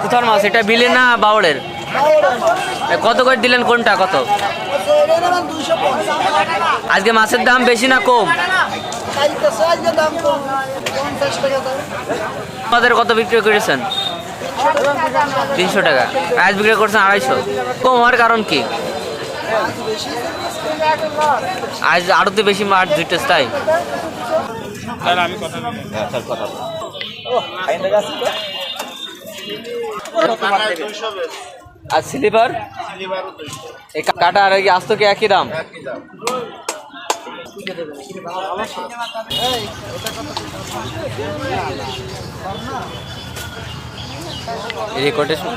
কোথার মাছ এটা, বিলের না বাউড়ের? কত করে দিলেন, কোনটা কত? আজকে মাছের দাম বেশি না কম? আমাদের কত বিক্রি করেছেন? 300 টাকা। আজ বিক্রি করছেন 250। কম হওয়ার কারণ কি? আজ আরো তো বেশি মাছ দুইটা, তাই? আর স্লিপার এই কাটা আর আস্ত কি একই দাম? রেকর্ডেশন